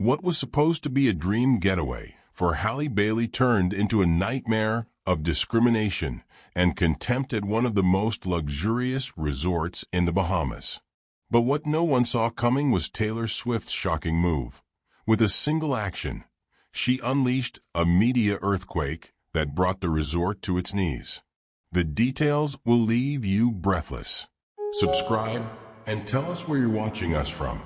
What was supposed to be a dream getaway for Halle Bailey turned into a nightmare of discrimination and contempt at one of the most luxurious resorts in the Bahamas. But what no one saw coming was Taylor Swift's shocking move. With a single action, she unleashed a media earthquake that brought the resort to its knees. The details will leave you breathless. Subscribe and tell us where you're watching us from.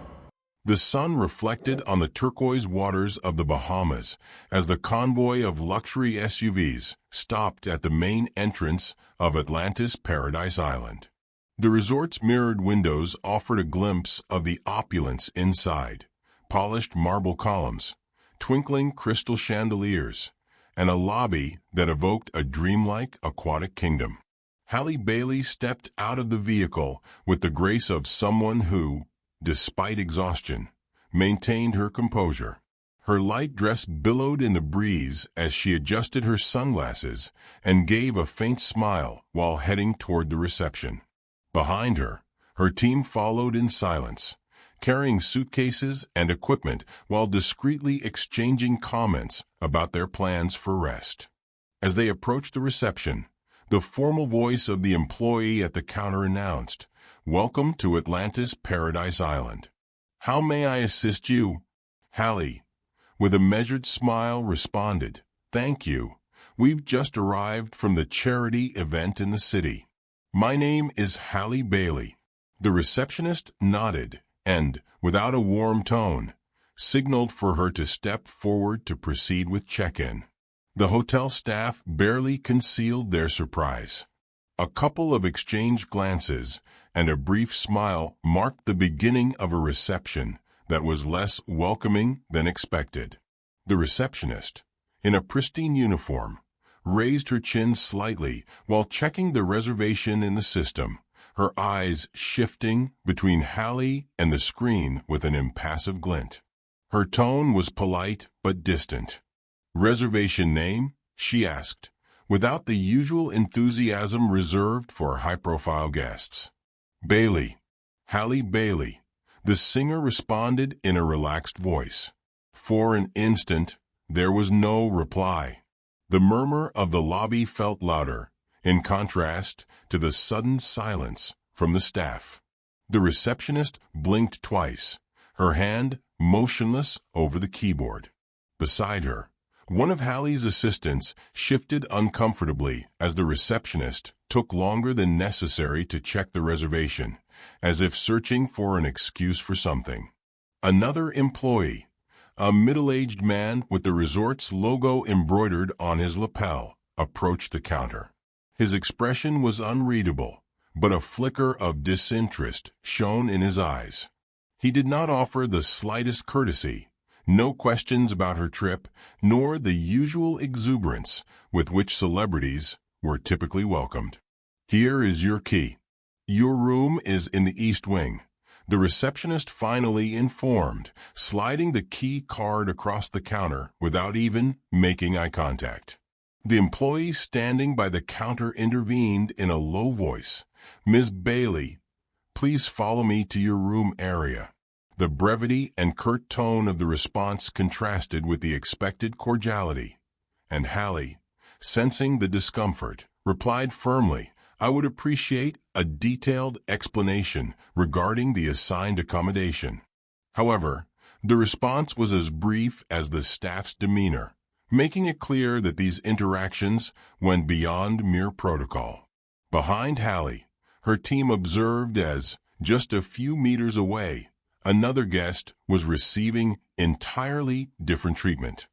The sun reflected on the turquoise waters of the Bahamas as the convoy of luxury SUVs stopped at the main entrance of Atlantis Paradise Island. The resort's mirrored windows offered a glimpse of the opulence inside: polished marble columns, twinkling crystal chandeliers, and a lobby that evoked a dreamlike aquatic kingdom. Halle Bailey stepped out of the vehicle with the grace of someone who, despite exhaustion, maintained her composure. Her light dress billowed in the breeze as she adjusted her sunglasses and gave a faint smile while heading toward the reception. Behind her, her team followed in silence, carrying suitcases and equipment while discreetly exchanging comments about their plans for rest. As they approached the reception, the formal voice of the employee at the counter announced, "Welcome to Atlantis Paradise Island. How may I assist you?" Halle, with a measured smile, responded, "Thank you. We've just arrived from the charity event in the city." "My name is Halle Bailey." The receptionist nodded and, without a warm tone, signaled for her to step forward to proceed with check-in. The hotel staff barely concealed their surprise. A couple of exchanged glances and a brief smile marked the beginning of a reception that was less welcoming than expected. The receptionist, in a pristine uniform, raised her chin slightly while checking the reservation in the system, her eyes shifting between Halle and the screen with an impassive glint. Her tone was polite but distant. "Reservation name?" she asked, without the usual enthusiasm reserved for high-profile guests. "Bailey. Halle Bailey," the singer responded in a relaxed voice. For an instant, there was no reply. The murmur of the lobby felt louder, in contrast to the sudden silence from the staff. The receptionist blinked twice, her hand motionless over the keyboard. Beside her, one of Halle's assistants shifted uncomfortably as the receptionist took longer than necessary to check the reservation, as if searching for an excuse for something. Another employee, a middle-aged man with the resort's logo embroidered on his lapel, approached the counter. His expression was unreadable, but a flicker of disinterest shone in his eyes. He did not offer the slightest courtesy, no questions about her trip, nor the usual exuberance with which celebrities were typically welcomed. "Here is your key. Your room is in the East Wing," the receptionist finally informed, sliding the key card across the counter without even making eye contact. The employee standing by the counter intervened in a low voice, "Ms. Bailey, please follow me to your room area." The brevity and curt tone of the response contrasted with the expected cordiality, and Halle, sensing the discomfort, replied firmly, "I would appreciate a detailed explanation regarding the assigned accommodation." However, the response was as brief as the staff's demeanor, making it clear that these interactions went beyond mere protocol. Behind Halle, her team observed as, just a few meters away, another guest was receiving entirely different treatment.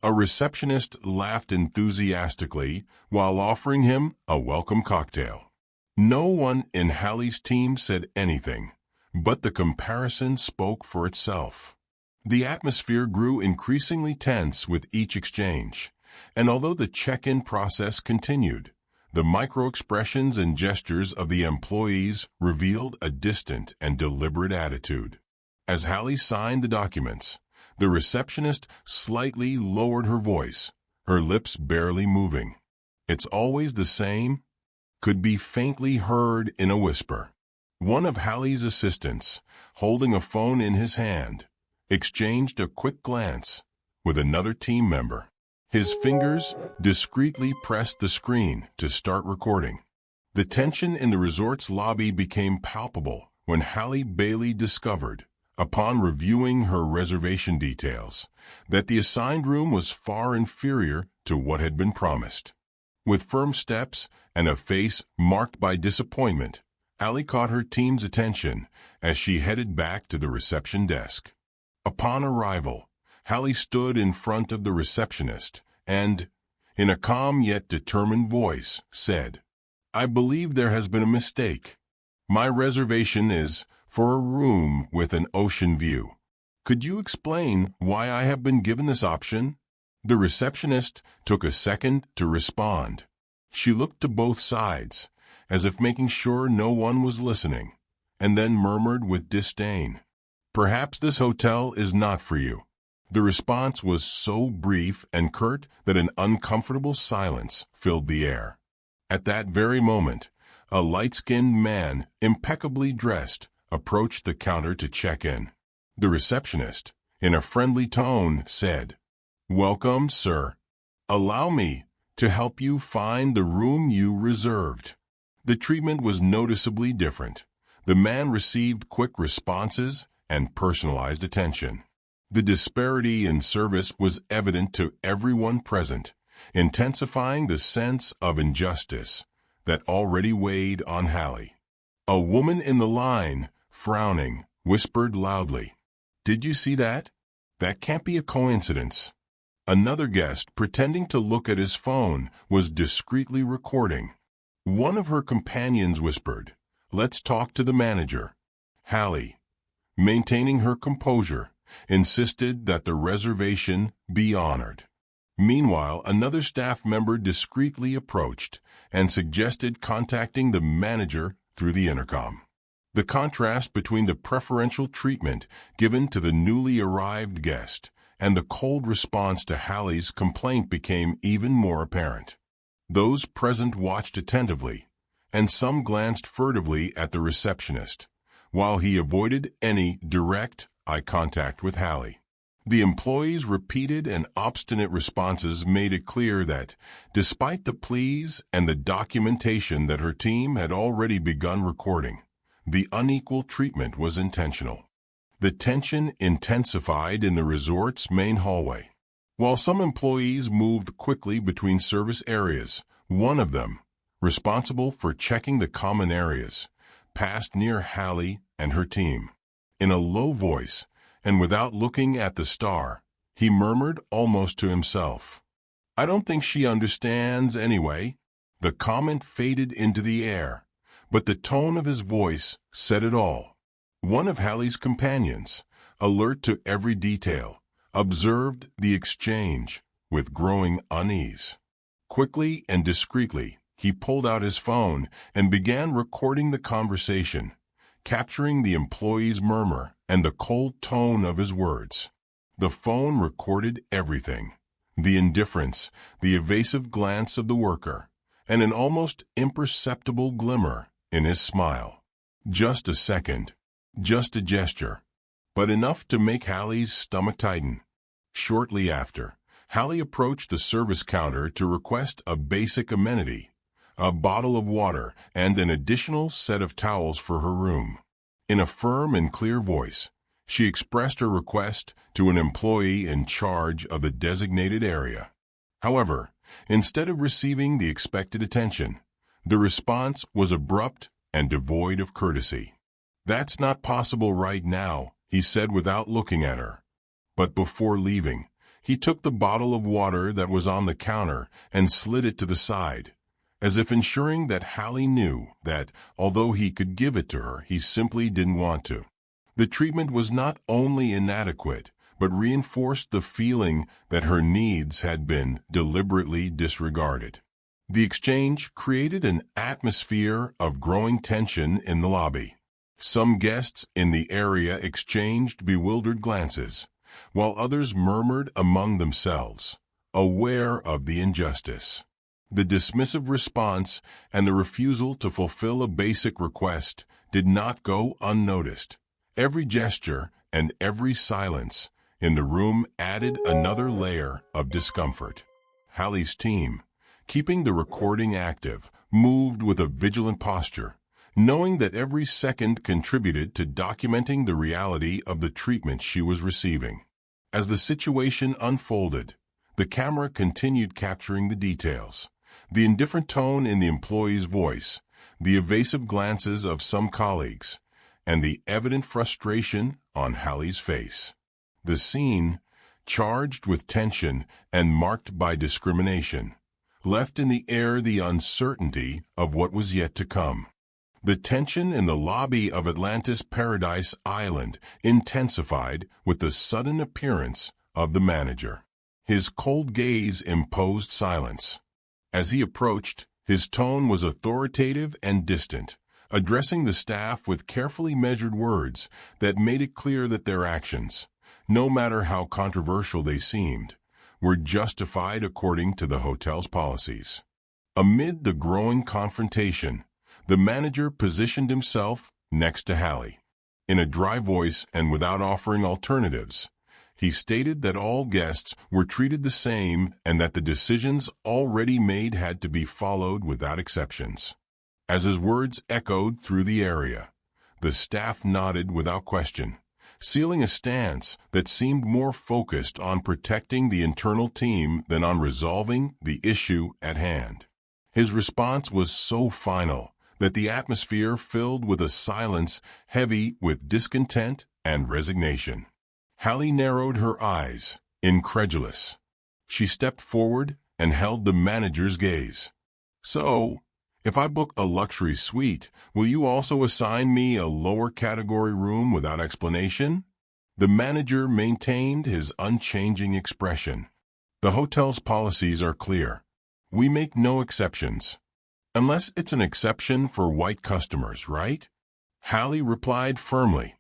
A receptionist laughed enthusiastically while offering him a welcome cocktail. No one in Halle's team said anything, but the comparison spoke for itself. The atmosphere grew increasingly tense with each exchange, and although the check-in process continued, the micro-expressions and gestures of the employees revealed a distant and deliberate attitude. As Halle signed the documents, the receptionist slightly lowered her voice, her lips barely moving. "It's always the same," could be faintly heard in a whisper. One of Halle's assistants, holding a phone in his hand, exchanged a quick glance with another team member. His fingers discreetly pressed the screen to start recording. The tension in the resort's lobby became palpable when Halle Bailey discovered, upon reviewing her reservation details, that the assigned room was far inferior to what had been promised. With firm steps and a face marked by disappointment, Halle caught her team's attention as she headed back to the reception desk. Upon arrival, Halle stood in front of the receptionist and, in a calm yet determined voice, said, "I believe there has been a mistake. My reservation is for a room with an ocean view. Could you explain why I have been given this option?" The receptionist took a second to respond. She looked to both sides, as if making sure no one was listening, and then murmured with disdain, "Perhaps this hotel is not for you." The response was so brief and curt that an uncomfortable silence filled the air. At that very moment, a light-skinned man, impeccably dressed, approached the counter to check in. The receptionist, in a friendly tone, said, "Welcome, sir. Allow me to help you find the room you reserved." The treatment was noticeably different. The man received quick responses and personalized attention. The disparity in service was evident to everyone present, intensifying the sense of injustice that already weighed on Halle. A woman in the line, frowning, whispered loudly, "Did you see that? That can't be a coincidence." Another guest, pretending to look at his phone, was discreetly recording. One of her companions whispered, "Let's talk to the manager." Halle, maintaining her composure, insisted that the reservation be honored. Meanwhile, another staff member discreetly approached and suggested contacting the manager through the intercom. The contrast between the preferential treatment given to the newly arrived guest and the cold response to Halle's complaint became even more apparent. Those present watched attentively, and some glanced furtively at the receptionist, while he avoided any direct eye contact with Halle. The employee's repeated and obstinate responses made it clear that, despite the pleas and the documentation that her team had already begun recording, the unequal treatment was intentional. The tension intensified in the resort's main hallway. While some employees moved quickly between service areas, one of them, responsible for checking the common areas, passed near Halle and her team. In a low voice, and without looking at the star, he murmured almost to himself, "I don't think she understands anyway." The comment faded into the air, but the tone of his voice said it all. One of Halle's companions, alert to every detail, observed the exchange with growing unease. Quickly and discreetly, he pulled out his phone and began recording the conversation, capturing the employee's murmur and the cold tone of his words. The phone recorded everything: the indifference, the evasive glance of the worker, and an almost imperceptible glimmer in his smile. Just a second, just a gesture, but enough to make Halle's stomach tighten. Shortly after, Halle approached the service counter to request a basic amenity, a bottle of water, and an additional set of towels for her room. In a firm and clear voice, she expressed her request to an employee in charge of the designated area. However, instead of receiving the expected attention, the response was abrupt and devoid of courtesy. "That's not possible right now," he said without looking at her. But before leaving, he took the bottle of water that was on the counter and slid it to the side, as if ensuring that Halle knew that, although he could give it to her, he simply didn't want to. The treatment was not only inadequate, but reinforced the feeling that her needs had been deliberately disregarded. The exchange created an atmosphere of growing tension in the lobby. Some guests in the area exchanged bewildered glances, while others murmured among themselves, aware of the injustice. The dismissive response and the refusal to fulfill a basic request did not go unnoticed. Every gesture, and every silence in the room added another layer of discomfort. Halle's team, keeping the recording active, moved with a vigilant posture, knowing that every second contributed to documenting the reality of the treatment she was receiving. As the situation unfolded, the camera continued capturing the details, the indifferent tone in the employee's voice, the evasive glances of some colleagues, and the evident frustration on Halle's face. The scene, charged with tension and marked by discrimination, left in the air the uncertainty of what was yet to come. The tension in the lobby of Atlantis Paradise Island intensified with the sudden appearance of the manager. His cold gaze imposed silence. As he approached, his tone was authoritative and distant, addressing the staff with carefully measured words that made it clear that their actions, no matter how controversial they seemed, were justified according to the hotel's policies. Amid the growing confrontation, the manager positioned himself next to Halle. In a dry voice and without offering alternatives, he stated that all guests were treated the same and that the decisions already made had to be followed without exceptions. As his words echoed through the area, the staff nodded without question, sealing a stance that seemed more focused on protecting the internal team than on resolving the issue at hand. His response was so final that the atmosphere filled with a silence heavy with discontent and resignation. Halle narrowed her eyes, incredulous. She stepped forward and held the manager's gaze. "So, if I book a luxury suite, will you also assign me a lower category room without explanation?" The manager maintained his unchanging expression. "The hotel's policies are clear. We make no exceptions. Unless it's an exception for white customers, right?" Halle replied firmly.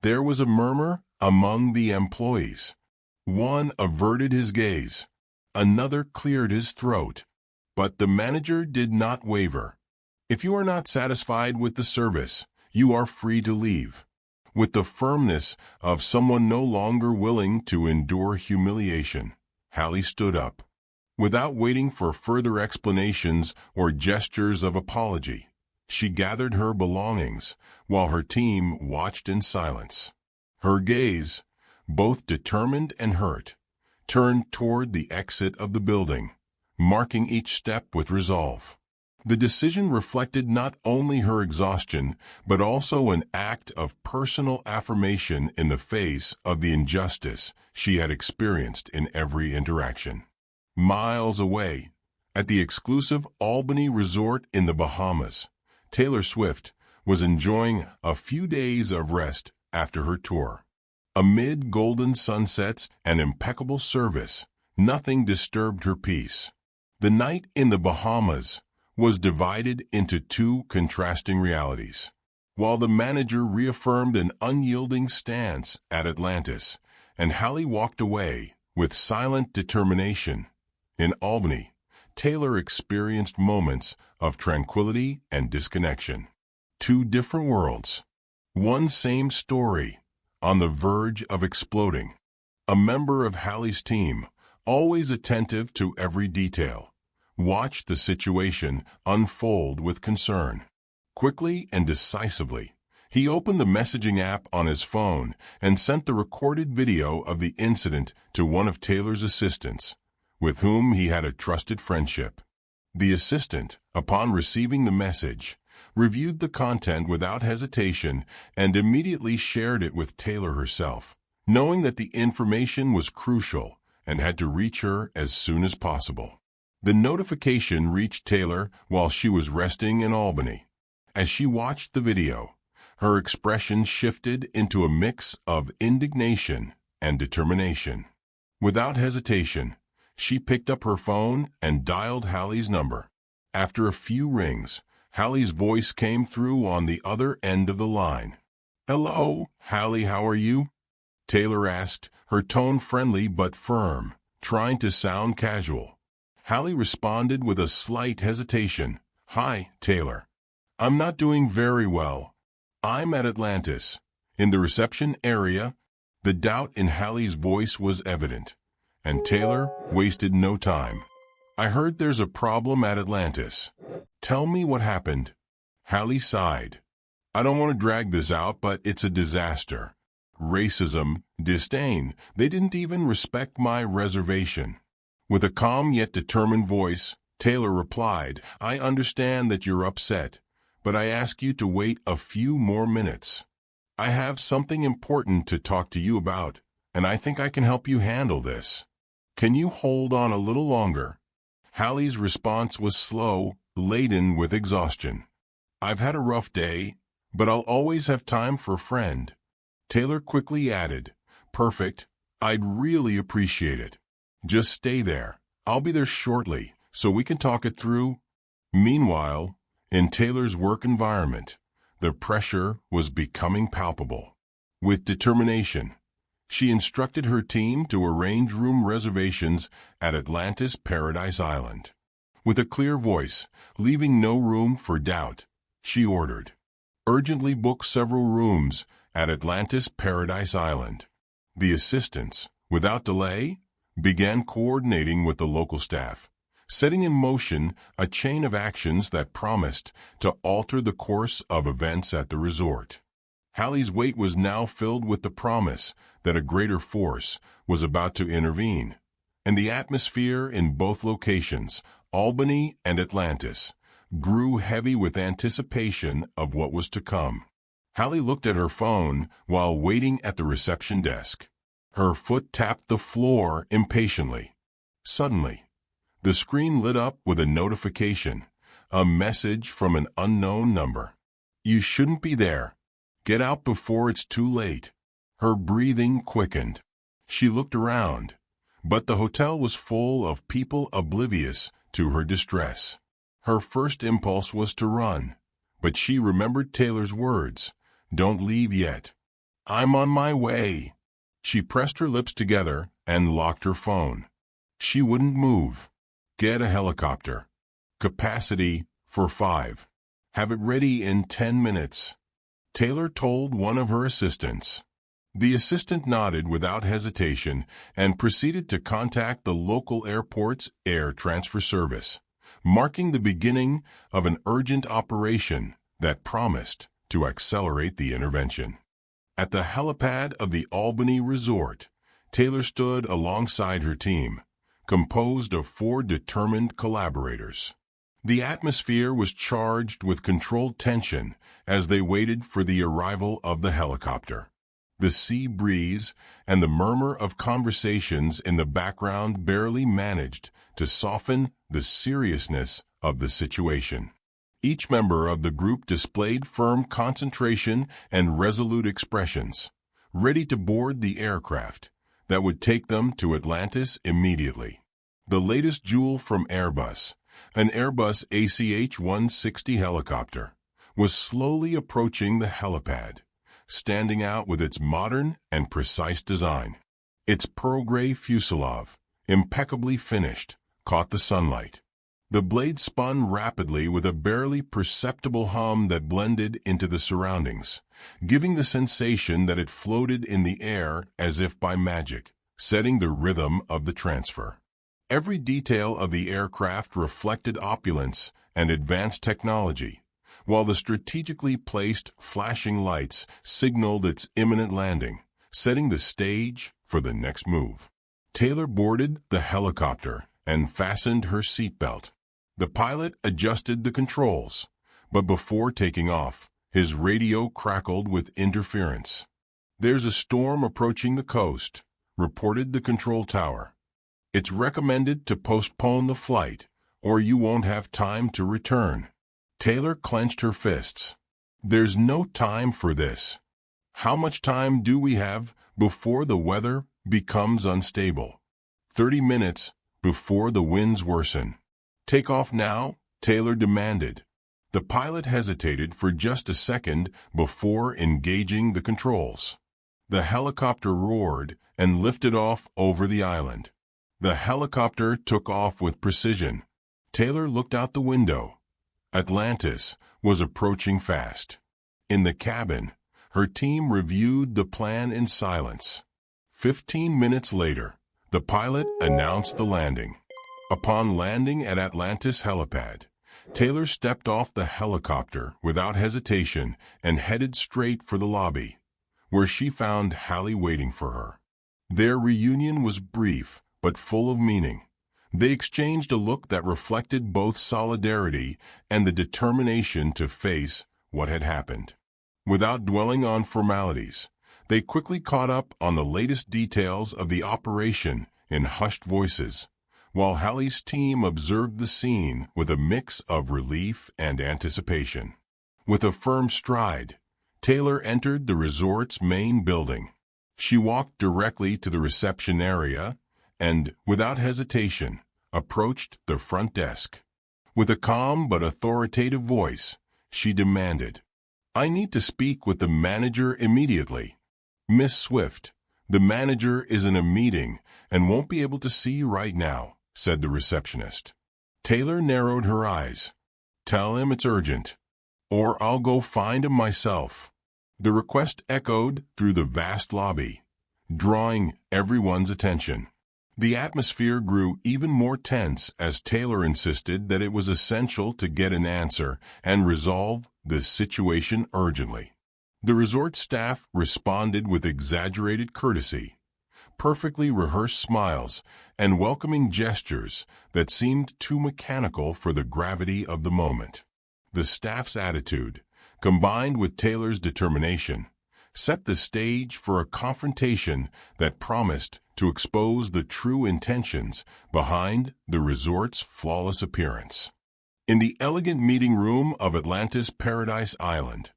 There was a murmur among the employees. One averted his gaze. Another cleared his throat. But the manager did not waver. "If you are not satisfied with the service, you are free to leave." With the firmness of someone no longer willing to endure humiliation, Halle stood up. Without waiting for further explanations or gestures of apology, she gathered her belongings while her team watched in silence. Her gaze, both determined and hurt, turned toward the exit of the building, marking each step with resolve. The decision reflected not only her exhaustion, but also an act of personal affirmation in the face of the injustice she had experienced in every interaction. Miles away, at the exclusive Albany resort in the Bahamas, Taylor Swift was enjoying a few days of rest after her tour. Amid golden sunsets and impeccable service, nothing disturbed her peace. The night in the Bahamas was divided into two contrasting realities. While the manager reaffirmed an unyielding stance at Atlantis, and Halle walked away with silent determination, in Albany, Taylor experienced moments of tranquility and disconnection. Two different worlds. One same story, on the verge of exploding. A member of Halle's team, always attentive to every detail, watched the situation unfold with concern. Quickly and decisively, he opened the messaging app on his phone and sent the recorded video of the incident to one of Taylor's assistants, with whom he had a trusted friendship. The assistant, upon receiving the message, reviewed the content without hesitation and immediately shared it with Taylor herself, knowing that the information was crucial and had to reach her as soon as possible. The notification reached Taylor while she was resting in Albany. As she watched the video, her expression shifted into a mix of indignation and determination. Without hesitation, she picked up her phone and dialed Halle's number. After a few rings, Halle's voice came through on the other end of the line. "Hello, Halle, how are you?" Taylor asked, her tone friendly but firm, trying to sound casual. Halle responded with a slight hesitation. "Hi, Taylor. I'm not doing very well. I'm at Atlantis, in the reception area, The doubt in Halle's voice was evident, and Taylor wasted no time. "I heard there's a problem at Atlantis. Tell me what happened." Halle sighed. "I don't want to drag this out, but it's a disaster. Racism, disdain, they didn't even respect my reservation." With a calm yet determined voice, Taylor replied, "I understand that you're upset, but I ask you to wait a few more minutes. I have something important to talk to you about, and I think I can help you handle this. Can you hold on a little longer?" Halle's response was slow, laden with exhaustion. "I've had a rough day, but I'll always have time for a friend." Taylor quickly added, "Perfect. I'd really appreciate it. Just stay there. I'll be there shortly, so we can talk it through." Meanwhile, in Taylor's work environment, the pressure was becoming palpable. With determination, she instructed her team to arrange room reservations at Atlantis Paradise Island. With a clear voice, leaving no room for doubt, she ordered, "Urgently book several rooms at Atlantis Paradise Island." The assistants, without delay, began coordinating with the local staff, setting in motion a chain of actions that promised to alter the course of events at the resort. Halle's weight was now filled with the promise that a greater force was about to intervene, and the atmosphere in both locations, Albany and Atlantis, grew heavy with anticipation of what was to come. Halle looked at her phone while waiting at the reception desk. Her foot tapped the floor impatiently. Suddenly, the screen lit up with a notification, a message from an unknown number. "You shouldn't be there. Get out before it's too late." Her breathing quickened. She looked around, but the hotel was full of people oblivious to her distress. Her first impulse was to run, but she remembered Taylor's words, "Don't leave yet. I'm on my way." She pressed her lips together and locked her phone. She wouldn't move. "Get a helicopter. Capacity for 5. Have it ready in 10 minutes." Taylor told one of her assistants. The assistant nodded without hesitation and proceeded to contact the local airport's air transfer service, marking the beginning of an urgent operation that promised to accelerate the intervention. At the helipad of the Albany Resort, Taylor stood alongside her team, composed of 4 determined collaborators. The atmosphere was charged with controlled tension as they waited for the arrival of the helicopter. The sea breeze and the murmur of conversations in the background barely managed to soften the seriousness of the situation. Each member of the group displayed firm concentration and resolute expressions, ready to board the aircraft that would take them to Atlantis immediately. The latest jewel from Airbus, an Airbus ACH-160 helicopter, was slowly approaching the helipad, standing out with its modern and precise design. Its pearl gray fuselage, impeccably finished, caught the sunlight. The blade spun rapidly with a barely perceptible hum that blended into the surroundings, giving the sensation that it floated in the air as if by magic, setting the rhythm of the transfer. Every detail of the aircraft reflected opulence and advanced technology, while the strategically placed flashing lights signaled its imminent landing, setting the stage for the next move. Taylor boarded the helicopter and fastened her seatbelt. The pilot adjusted the controls, but before taking off, his radio crackled with interference. "There's a storm approaching the coast," reported the control tower. "It's recommended to postpone the flight, or you won't have time to return." Taylor clenched her fists. "There's no time for this. How much time do we have before the weather becomes unstable?" 30 minutes before the winds worsen." "Take off now," Taylor demanded. The pilot hesitated for just a second before engaging the controls. The helicopter roared and lifted off over the island. The helicopter took off with precision. Taylor looked out the window. Atlantis was approaching fast. In the cabin, her team reviewed the plan in silence. 15 minutes later, the pilot announced the landing. Upon landing at Atlantis helipad, Taylor stepped off the helicopter without hesitation and headed straight for the lobby, where she found Halle waiting for her. Their reunion was brief, but full of meaning. They exchanged a look that reflected both solidarity and the determination to face what had happened. Without dwelling on formalities, they quickly caught up on the latest details of the operation in hushed voices, while Halle's team observed the scene with a mix of relief and anticipation. With a firm stride, Taylor entered the resort's main building. She walked directly to the reception area and, without hesitation, approached the front desk. With a calm but authoritative voice, she demanded, "I need to speak with the manager immediately." "Miss Swift, the manager is in a meeting and won't be able to see you right now," said the receptionist. Taylor narrowed her eyes. "Tell him it's urgent, or I'll go find him myself." The request echoed through the vast lobby, drawing everyone's attention. The atmosphere grew even more tense as Taylor insisted that it was essential to get an answer and resolve this situation urgently. The resort staff responded with exaggerated courtesy, perfectly rehearsed smiles, and welcoming gestures that seemed too mechanical for the gravity of the moment. The staff's attitude, combined with Taylor's determination, set the stage for a confrontation that promised to expose the true intentions behind the resort's flawless appearance. In the elegant meeting room of Atlantis Paradise Island,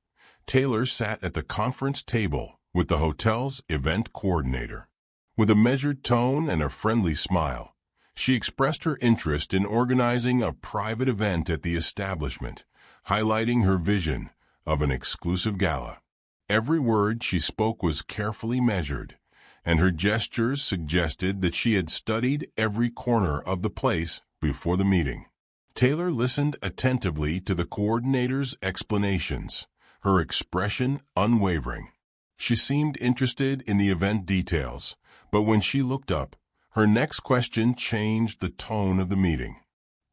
Taylor sat at the conference table with the hotel's event coordinator. With a measured tone and a friendly smile, she expressed her interest in organizing a private event at the establishment, highlighting her vision of an exclusive gala. Every word she spoke was carefully measured, and her gestures suggested that she had studied every corner of the place before the meeting. Taylor listened attentively to the coordinator's explanations, her expression unwavering. She seemed interested in the event details, but when she looked up, her next question changed the tone of the meeting.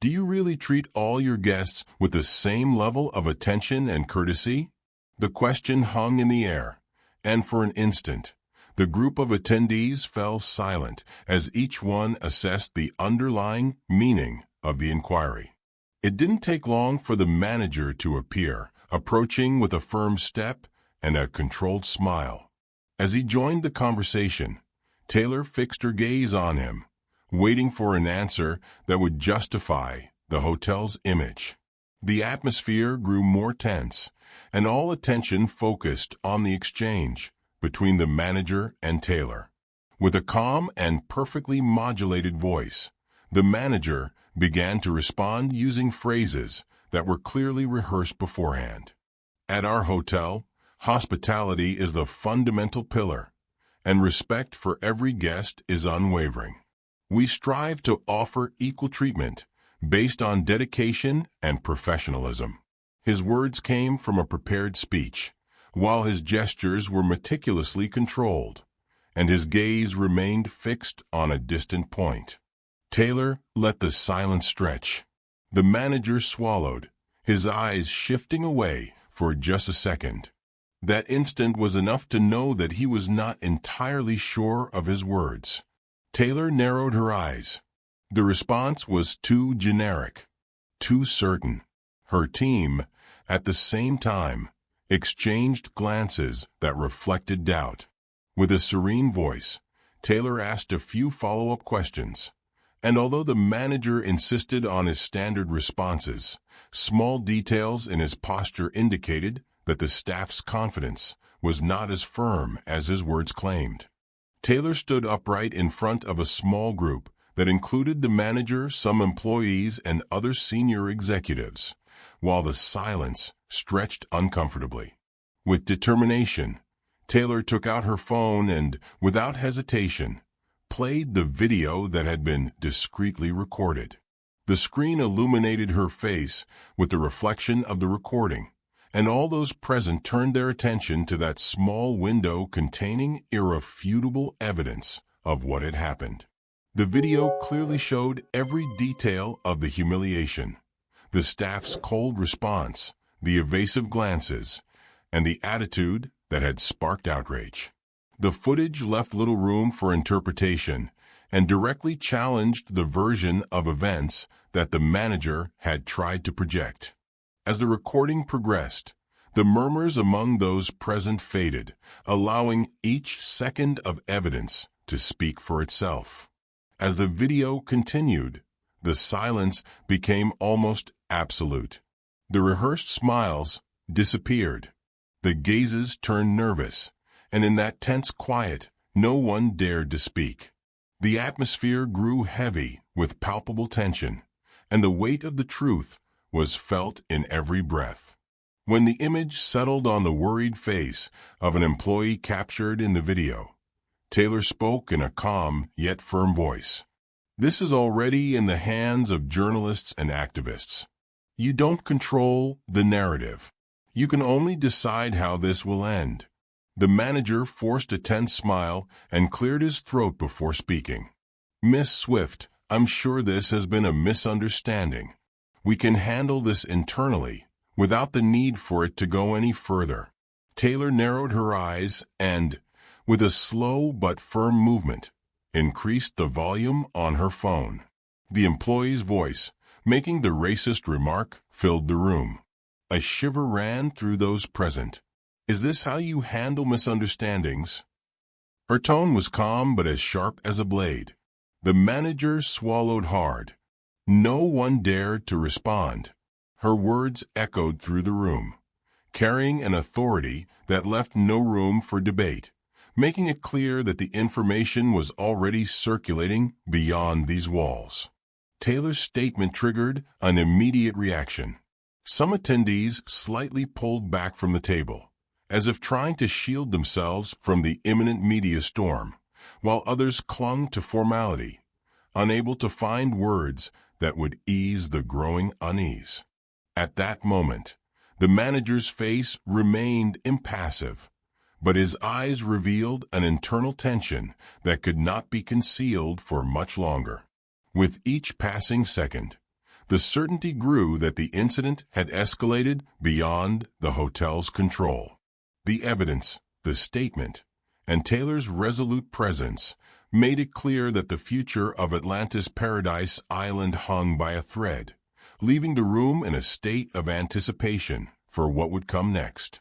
"Do you really treat all your guests with the same level of attention and courtesy?" The question hung in the air, and for an instant, the group of attendees fell silent as each one assessed the underlying meaning of the inquiry. It didn't take long for the manager to appear, approaching with a firm step and a controlled smile. As he joined the conversation, Taylor fixed her gaze on him, waiting for an answer that would justify the hotel's image. The atmosphere grew more tense, and all attention focused on the exchange between the manager and Taylor. With a calm and perfectly modulated voice, the manager began to respond using phrases that were clearly rehearsed beforehand. "At our hotel, hospitality is the fundamental pillar, and respect for every guest is unwavering. We strive to offer equal treatment based on dedication and professionalism." His words came from a prepared speech, while his gestures were meticulously controlled, and his gaze remained fixed on a distant point. Taylor let the silence stretch. The manager swallowed, his eyes shifting away for just a second. That instant was enough to know that he was not entirely sure of his words. Taylor narrowed her eyes. The response was too generic, too certain. Her team, at the same time, exchanged glances that reflected doubt. With a serene voice, Taylor asked a few follow-up questions, and although the manager insisted on his standard responses, small details in his posture indicated that the staff's confidence was not as firm as his words claimed. Taylor stood upright in front of a small group that included the manager, some employees, and other senior executives, while the silence stretched uncomfortably. With determination, Taylor took out her phone and, without hesitation, played the video that had been discreetly recorded. The screen illuminated her face with the reflection of the recording, and all those present turned their attention to that small window containing irrefutable evidence of what had happened. The video clearly showed every detail of the humiliation, the staff's cold response, the evasive glances, and the attitude that had sparked outrage. The footage left little room for interpretation and directly challenged the version of events that the manager had tried to project. As the recording progressed, the murmurs among those present faded, allowing each second of evidence to speak for itself. As the video continued, the silence became almost absolute. The rehearsed smiles disappeared. The gazes turned nervous, and in that tense quiet, no one dared to speak. The atmosphere grew heavy with palpable tension, and the weight of the truth was felt in every breath. When the image settled on the worried face of an employee captured in the video, Taylor spoke in a calm yet firm voice. "This is already in the hands of journalists and activists. You don't control the narrative. You can only decide how this will end." The manager forced a tense smile and cleared his throat before speaking. "Miss Swift, I'm sure this has been a misunderstanding. We can handle this internally, without the need for it to go any further." Taylor narrowed her eyes and, with a slow but firm movement, increased the volume on her phone. The employee's voice, making the racist remark, filled the room. A shiver ran through those present. "Is this how you handle misunderstandings?" Her tone was calm but as sharp as a blade. The manager swallowed hard. No one dared to respond. Her words echoed through the room, carrying an authority that left no room for debate, making it clear that the information was already circulating beyond these walls. Taylor's statement triggered an immediate reaction. Some attendees slightly pulled back from the table, as if trying to shield themselves from the imminent media storm, while others clung to formality, unable to find words that would ease the growing unease. At that moment, the manager's face remained impassive, but his eyes revealed an internal tension that could not be concealed for much longer. With each passing second, the certainty grew that the incident had escalated beyond the hotel's control. The evidence, the statement, and Taylor's resolute presence made it clear that the future of Atlanta's Paradise Island hung by a thread, leaving the room in a state of anticipation for what would come next.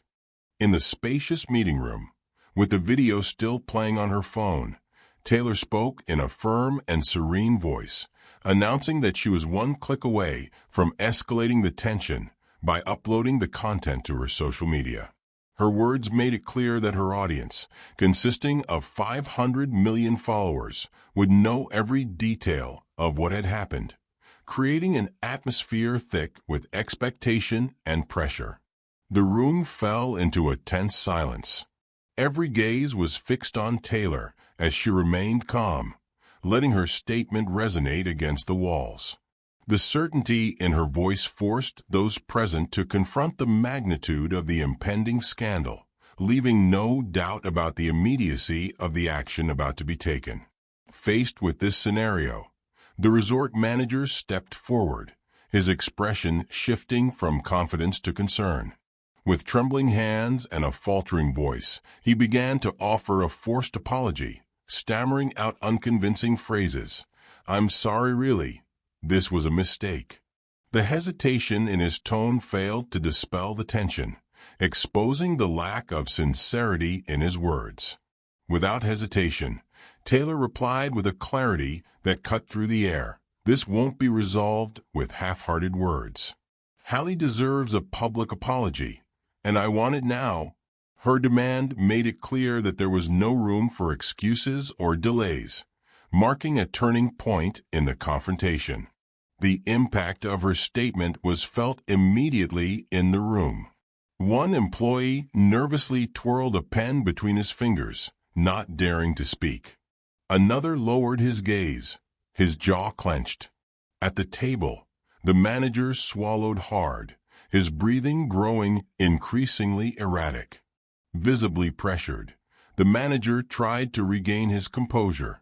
In the spacious meeting room, with the video still playing on her phone, Taylor spoke in a firm and serene voice, announcing that she was one click away from escalating the tension by uploading the content to her social media. Her words made it clear that her audience, consisting of 500 million followers, would know every detail of what had happened, creating an atmosphere thick with expectation and pressure. The room fell into a tense silence. Every gaze was fixed on Taylor as she remained calm, letting her statement resonate against the walls. The certainty in her voice forced those present to confront the magnitude of the impending scandal, leaving no doubt about the immediacy of the action about to be taken. Faced with this scenario, the resort manager stepped forward, his expression shifting from confidence to concern. With trembling hands and a faltering voice, he began to offer a forced apology, stammering out unconvincing phrases. "I'm sorry, really. This was a mistake." The hesitation in his tone failed to dispel the tension, exposing the lack of sincerity in his words. Without hesitation, Taylor replied with a clarity that cut through the air. "This won't be resolved with half-hearted words. Halle deserves a public apology, and I want it now." Her demand made it clear that there was no room for excuses or delays, marking a turning point in the confrontation. The impact of her statement was felt immediately in the room. One employee nervously twirled a pen between his fingers, not daring to speak. Another lowered his gaze, his jaw clenched. At the table, the manager swallowed hard, his breathing growing increasingly erratic. Visibly pressured, the manager tried to regain his composure,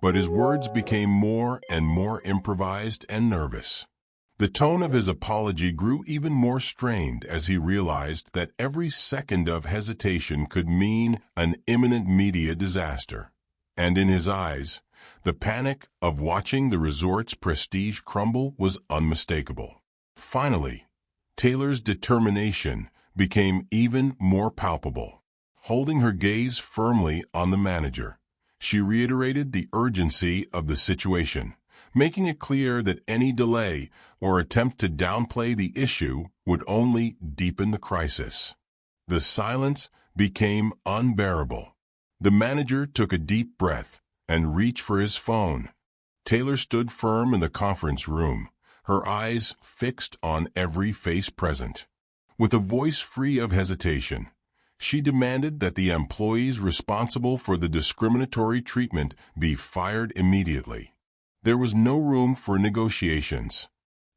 but his words became more and more improvised and nervous. The tone of his apology grew even more strained as he realized that every second of hesitation could mean an imminent media disaster. And in his eyes, the panic of watching the resort's prestige crumble was unmistakable. Finally, Taylor's determination became even more palpable. Holding her gaze firmly on the manager, she reiterated the urgency of the situation, making it clear that any delay or attempt to downplay the issue would only deepen the crisis. The silence became unbearable. The manager took a deep breath and reached for his phone. Taylor stood firm in the conference room, her eyes fixed on every face present. With a voice free of hesitation, she demanded that the employees responsible for the discriminatory treatment be fired immediately. There was no room for negotiations.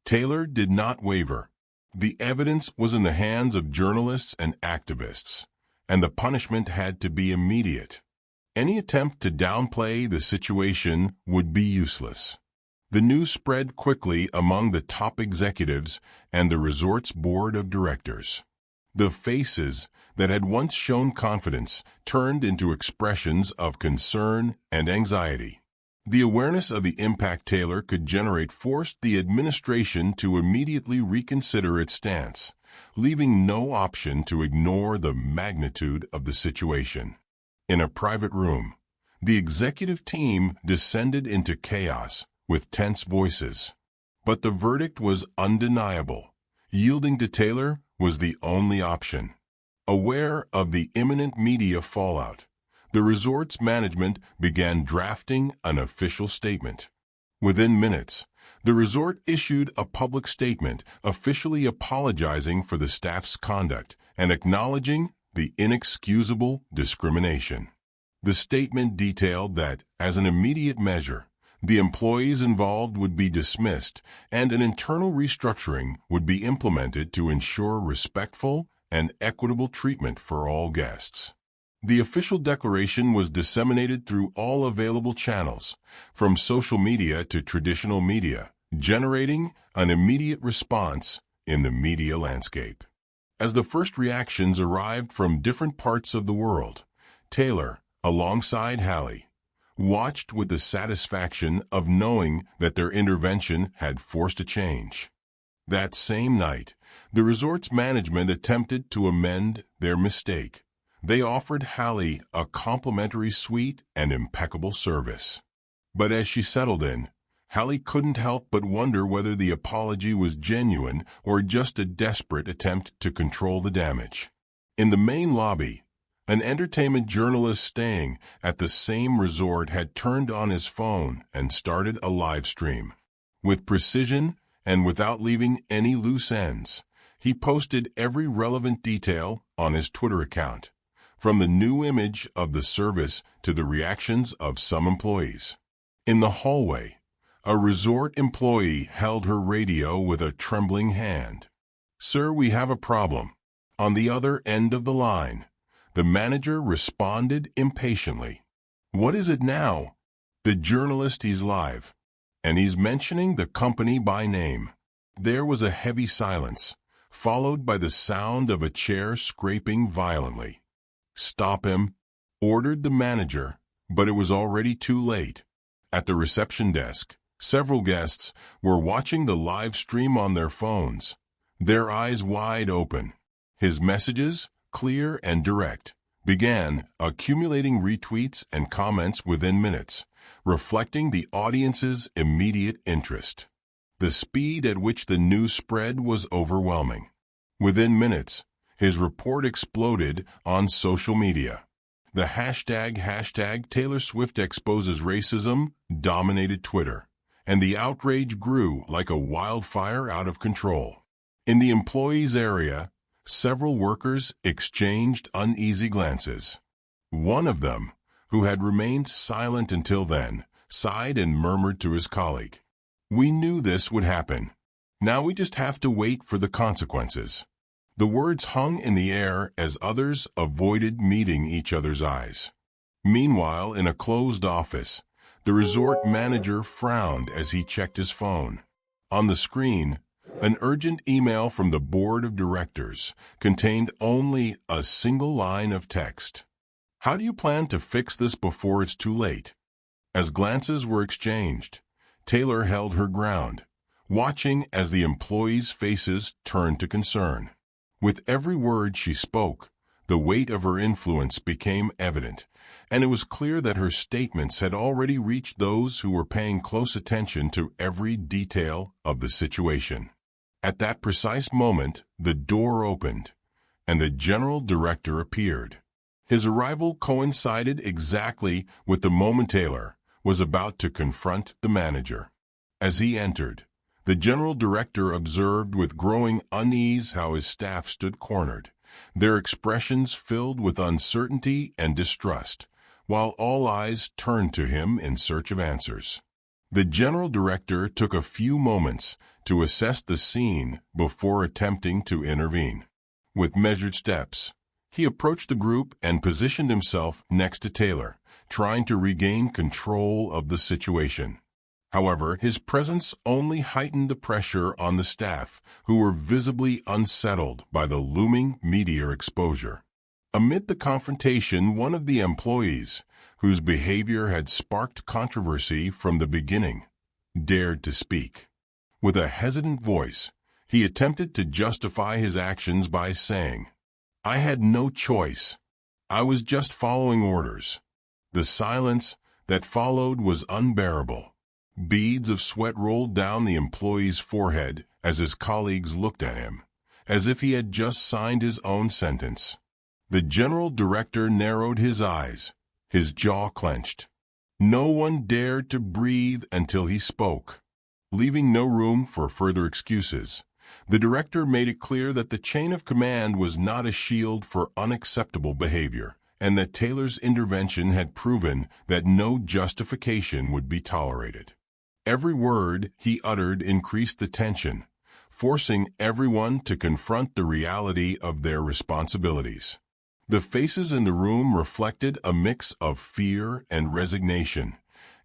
Taylor did not waver. The evidence was in the hands of journalists and activists, and the punishment had to be immediate. Any attempt to downplay the situation would be useless. The news spread quickly among the top executives and the resort's board of directors. The faces that had once shown confidence turned into expressions of concern and anxiety. The awareness of the impact Taylor could generate forced the administration to immediately reconsider its stance, leaving no option to ignore the magnitude of the situation. In a private room, the executive team descended into chaos with tense voices. But the verdict was undeniable. Yielding to Taylor was the only option. Aware of the imminent media fallout, the resort's management began drafting an official statement. Within minutes, the resort issued a public statement officially apologizing for the staff's conduct and acknowledging the inexcusable discrimination. The statement detailed that, as an immediate measure, the employees involved would be dismissed and an internal restructuring would be implemented to ensure respectful and equitable treatment for all guests. The official declaration was disseminated through all available channels, from social media to traditional media, generating an immediate response in the media landscape. As the first reactions arrived from different parts of the world, Taylor, alongside Halle, watched with the satisfaction of knowing that their intervention had forced a change. That same night, the resort's management attempted to amend their mistake. They offered Halle a complimentary suite and impeccable service. But as she settled in, Halle couldn't help but wonder whether the apology was genuine or just a desperate attempt to control the damage. In the main lobby, an entertainment journalist staying at the same resort had turned on his phone and started a live stream. With precision and without leaving any loose ends, he posted every relevant detail on his Twitter account, from the new image of the service to the reactions of some employees. In the hallway, a resort employee held her radio with a trembling hand. "Sir, we have a problem." On the other end of the line, the manager responded impatiently. "What is it now?" The journalist, "He's live, and he's mentioning the company by name." There was a heavy silence, followed by the sound of a chair scraping violently. "Stop him," ordered the manager, but it was already too late. At the reception desk, several guests were watching the live stream on their phones, their eyes wide open. His messages, clear and direct, began accumulating retweets and comments within minutes, reflecting the audience's immediate interest. The speed at which the news spread was overwhelming. Within minutes, his report exploded on social media. The hashtag Taylor Swift exposes racism dominated Twitter, and the outrage grew like a wildfire out of control. In the employees' area, several workers exchanged uneasy glances. One of them, who had remained silent until then, sighed and murmured to his colleague, "We knew this would happen." Now we just have to wait for the consequences." The words hung in the air as others avoided meeting each other's eyes. Meanwhile, in a closed office, the resort manager frowned as he checked his phone. On the screen, an urgent email from the board of directors contained only a single line of text. "How do you plan to fix this before it's too late?" As glances were exchanged, Taylor held her ground, watching as the employees' faces turned to concern. With every word she spoke, the weight of her influence became evident, and it was clear that her statements had already reached those who were paying close attention to every detail of the situation. At that precise moment, the door opened, and the general director appeared. His arrival coincided exactly with the moment Taylor was about to confront the manager. As he entered, the general director observed with growing unease how his staff stood cornered, their expressions filled with uncertainty and distrust, while all eyes turned to him in search of answers. The general director took a few moments to assess the scene before attempting to intervene. With measured steps, he approached the group and positioned himself next to Taylor, trying to regain control of the situation. However, his presence only heightened the pressure on the staff, who were visibly unsettled by the looming media exposure. Amid the confrontation, one of the employees, whose behavior had sparked controversy from the beginning, dared to speak. With a hesitant voice, he attempted to justify his actions by saying, "I had no choice. I was just following orders." The silence that followed was unbearable. Beads of sweat rolled down the employee's forehead as his colleagues looked at him, as if he had just signed his own sentence. The general director narrowed his eyes, his jaw clenched. No one dared to breathe until he spoke. Leaving no room for further excuses, the director made it clear that the chain of command was not a shield for unacceptable behavior, and that Taylor's intervention had proven that no justification would be tolerated. Every word he uttered increased the tension, forcing everyone to confront the reality of their responsibilities. The faces in the room reflected a mix of fear and resignation,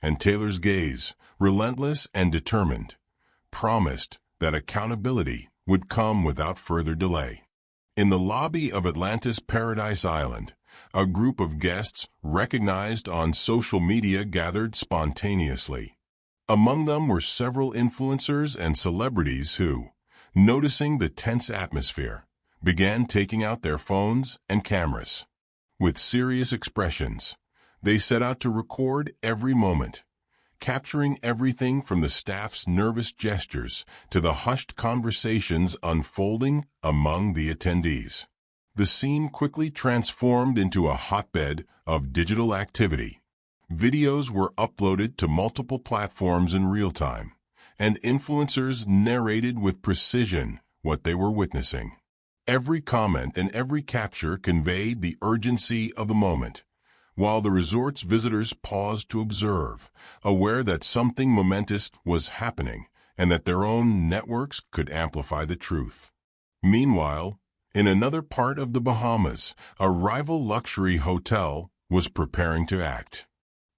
and Taylor's gaze, relentless and determined, promised that accountability would come without further delay. In the lobby of Atlantis Paradise Island, a group of guests recognized on social media gathered spontaneously. Among them were several influencers and celebrities who, noticing the tense atmosphere, began taking out their phones and cameras. With serious expressions, they set out to record every moment, capturing everything from the staff's nervous gestures to the hushed conversations unfolding among the attendees. The scene quickly transformed into a hotbed of digital activity. Videos were uploaded to multiple platforms in real time, and influencers narrated with precision what they were witnessing. Every comment and every capture conveyed the urgency of the moment, while the resort's visitors paused to observe, aware that something momentous was happening and that their own networks could amplify the truth. Meanwhile, in another part of the Bahamas, a rival luxury hotel was preparing to act.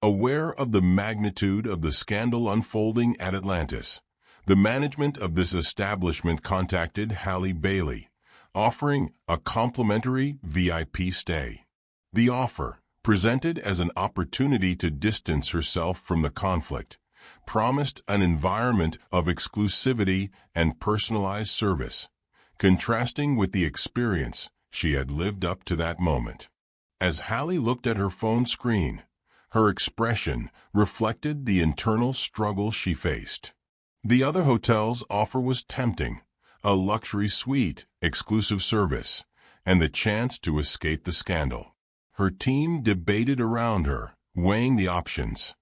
Aware of the magnitude of the scandal unfolding at Atlantis, the management of this establishment contacted Halle Bailey, offering a complimentary VIP stay. The offer, presented as an opportunity to distance herself from the conflict, promised an environment of exclusivity and personalized service, contrasting with the experience she had lived up to that moment. As Halle looked at her phone screen, her expression reflected the internal struggle she faced. The other hotel's offer was tempting: a luxury suite, exclusive service, and the chance to escape the scandal. Her team debated around her, weighing the options.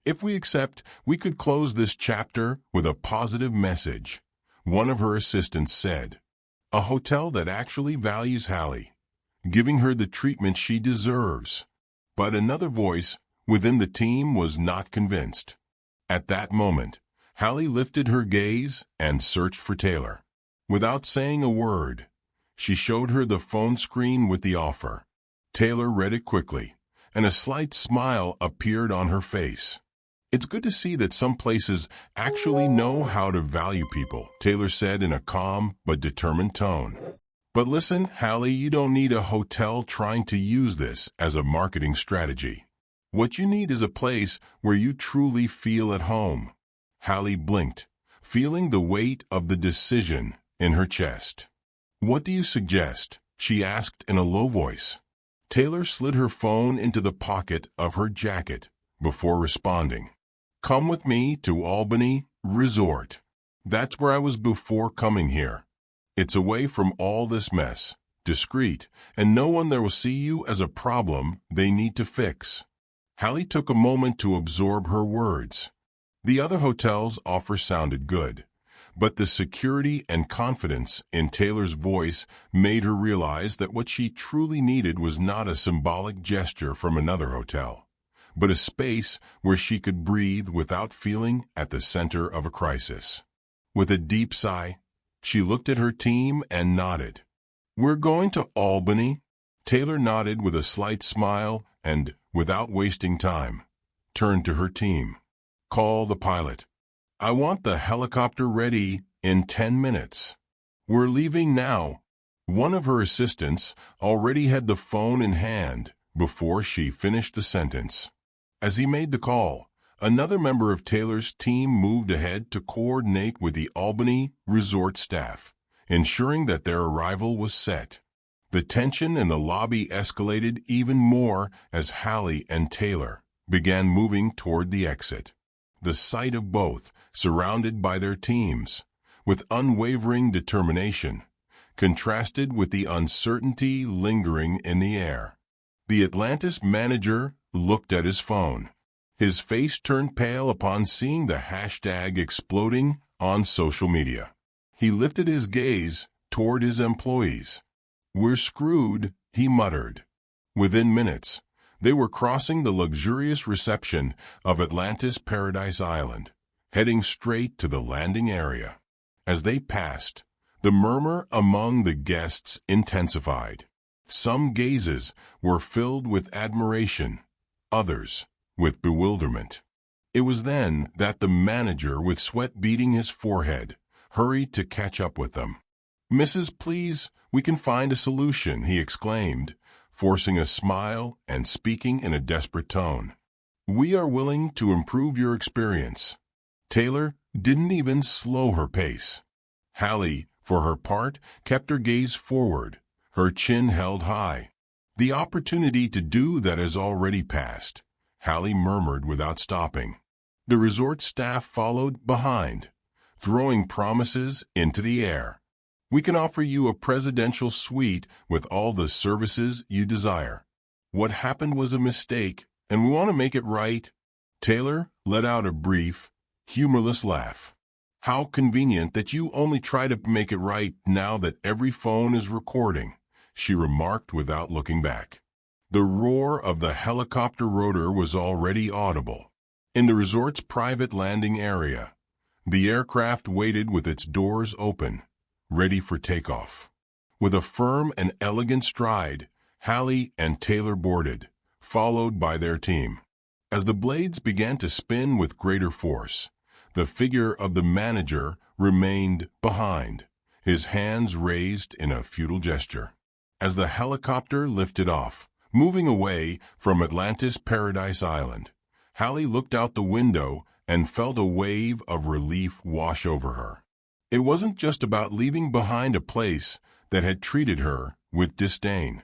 "If we accept, we could close this chapter with a positive message," one of her assistants said. "A hotel that actually values Halle, giving her the treatment she deserves." But another voice within the team was not convinced. At that moment, Halle lifted her gaze and searched for Taylor. Without saying a word, she showed her the phone screen with the offer. Taylor read it quickly, and a slight smile appeared on her face. "It's good to see that some places actually know how to value people," Taylor said in a calm but determined tone. "But listen, Halle, you don't need a hotel trying to use this as a marketing strategy. What you need is a place where you truly feel at home." Halle blinked, feeling the weight of the decision in her chest. "What do you suggest?" she asked in a low voice. Taylor slid her phone into the pocket of her jacket before responding. "Come with me to Albany Resort. That's where I was before coming here. It's away from all this mess, discreet, and no one there will see you as a problem they need to fix." Halle took a moment to absorb her words. The other hotel's offer sounded good, but the security and confidence in Taylor's voice made her realize that what she truly needed was not a symbolic gesture from another hotel, but a space where she could breathe without feeling at the center of a crisis. With a deep sigh, she looked at her team and nodded. "We're going to Albany?" Taylor nodded with a slight smile and, without wasting time, turned to her team. "Call the pilot. I want the helicopter ready in 10 minutes. We're leaving now." One of her assistants already had the phone in hand before she finished the sentence. As he made the call, another member of Taylor's team moved ahead to coordinate with the Albany Resort staff, ensuring that their arrival was set. The tension in the lobby escalated even more as Halle and Taylor began moving toward the exit. The sight of both, surrounded by their teams, with unwavering determination, contrasted with the uncertainty lingering in the air. The Atlantis manager looked at his phone. His face turned pale upon seeing the hashtag exploding on social media. He lifted his gaze toward his employees. "We're screwed," he muttered. Within minutes, they were crossing the luxurious reception of Atlantis Paradise Island, heading straight to the landing area. As they passed, the murmur among the guests intensified. Some gazes were filled with admiration, others with bewilderment. It was then that the manager, with sweat beading his forehead, hurried to catch up with them. "Mrs. Please, we can find a solution," he exclaimed, forcing a smile and speaking in a desperate tone. "We are willing to improve your experience." Taylor didn't even slow her pace. Halle, for her part, kept her gaze forward, her chin held high. "The opportunity to do that has already passed," Halle murmured without stopping. The resort staff followed behind, throwing promises into the air. "We can offer you a presidential suite with all the services you desire. What happened was a mistake, and we want to make it right." Taylor let out a brief, humorless laugh. "How convenient that you only try to make it right now that every phone is recording," she remarked without looking back. The roar of the helicopter rotor was already audible. In the resort's private landing area, the aircraft waited with its doors open, ready for takeoff. With a firm and elegant stride, Halle and Taylor boarded, followed by their team. As the blades began to spin with greater force, the figure of the manager remained behind, his hands raised in a futile gesture. As the helicopter lifted off, moving away from Atlantis Paradise Island, Halle looked out the window and felt a wave of relief wash over her. It wasn't just about leaving behind a place that had treated her with disdain.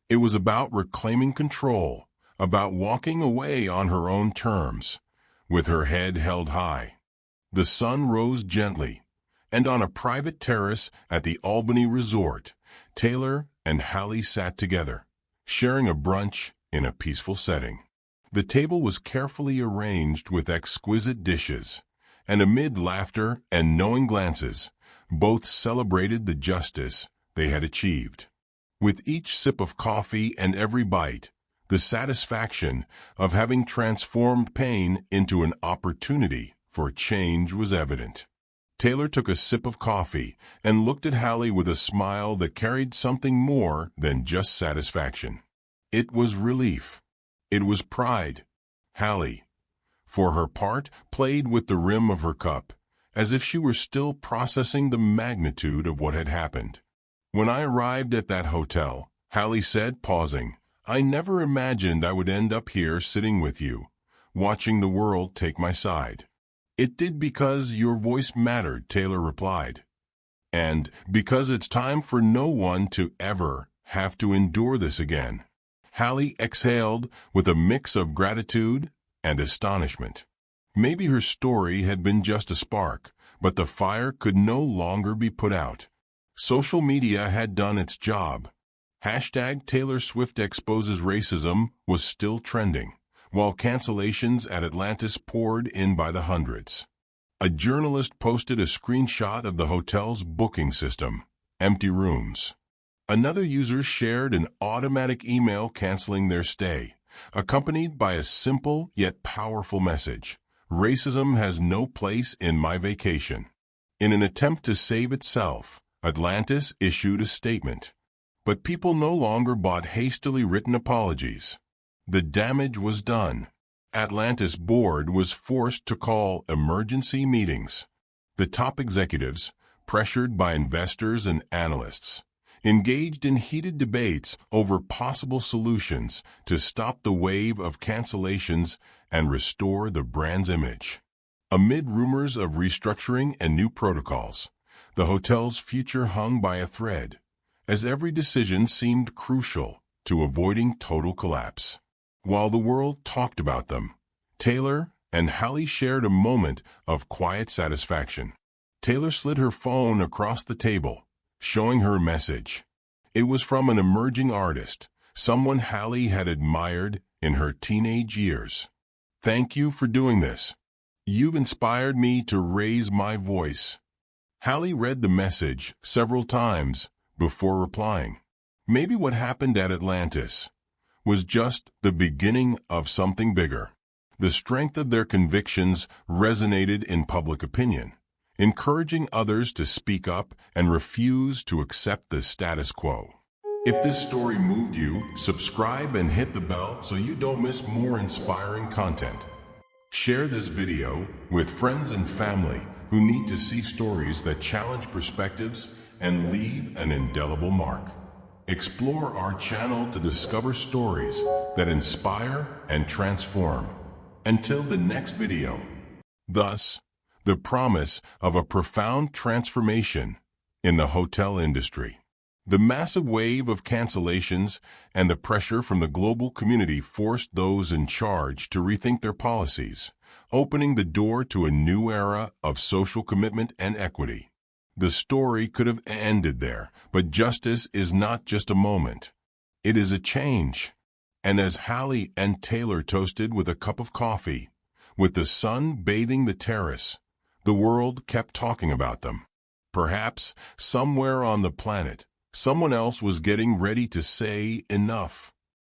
It was about reclaiming control, about walking away on her own terms, with her head held high. The sun rose gently, and on a private terrace at the Albany Resort, Taylor and Halle sat together, sharing a brunch in a peaceful setting. The table was carefully arranged with exquisite dishes, and amid laughter and knowing glances, both celebrated the justice they had achieved. With each sip of coffee and every bite, the satisfaction of having transformed pain into an opportunity for change was evident. Taylor took a sip of coffee and looked at Halle with a smile that carried something more than just satisfaction. It was relief. It was pride. Halle, for her part, played with the rim of her cup, as if she were still processing the magnitude of what had happened. "When I arrived at that hotel," Halle said, pausing, "I never imagined I would end up here sitting with you, watching the world take my side." "It did because your voice mattered," Taylor replied. "And because it's time for no one to ever have to endure this again." Halle exhaled with a mix of gratitude and astonishment. Maybe her story had been just a spark, but the fire could no longer be put out. Social media had done its job. Hashtag Taylor Swift exposes racism was still trending, while cancellations at Atlantis poured in by the hundreds. A journalist posted a screenshot of the hotel's booking system, empty rooms. Another user shared an automatic email canceling their stay, accompanied by a simple yet powerful message: "Racism has no place in my vacation." In an attempt to save itself, Atlantis issued a statement. But people no longer bought hastily written apologies. The damage was done. Atlantis board was forced to call emergency meetings. The top executives, pressured by investors and analysts, engaged in heated debates over possible solutions to stop the wave of cancellations and restore the brand's image. Amid rumors of restructuring and new protocols, the hotel's future hung by a thread, as every decision seemed crucial to avoiding total collapse. While the world talked about them, Taylor and Halle shared a moment of quiet satisfaction. Taylor slid her phone across the table, showing her a message. It was from an emerging artist, someone Halle had admired in her teenage years. "Thank you for doing this. You've inspired me to raise my voice." Halle read the message several times before replying. Maybe what happened at Atlantis was just the beginning of something bigger. The strength of their convictions resonated in public opinion, encouraging others to speak up and refuse to accept the status quo. If this story moved you, subscribe and hit the bell so you don't miss more inspiring content. Share this video with friends and family who need to see stories that challenge perspectives and leave an indelible mark. Explore our channel to discover stories that inspire and transform. Until the next video. Thus, the promise of a profound transformation in the hotel industry. The massive wave of cancellations and the pressure from the global community forced those in charge to rethink their policies, opening the door to a new era of social commitment and equity. The story could have ended there, but justice is not just a moment. It is a change. And as Halle and Taylor toasted with a cup of coffee, with the sun bathing the terrace, the world kept talking about them. Perhaps, somewhere on the planet, someone else was getting ready to say enough.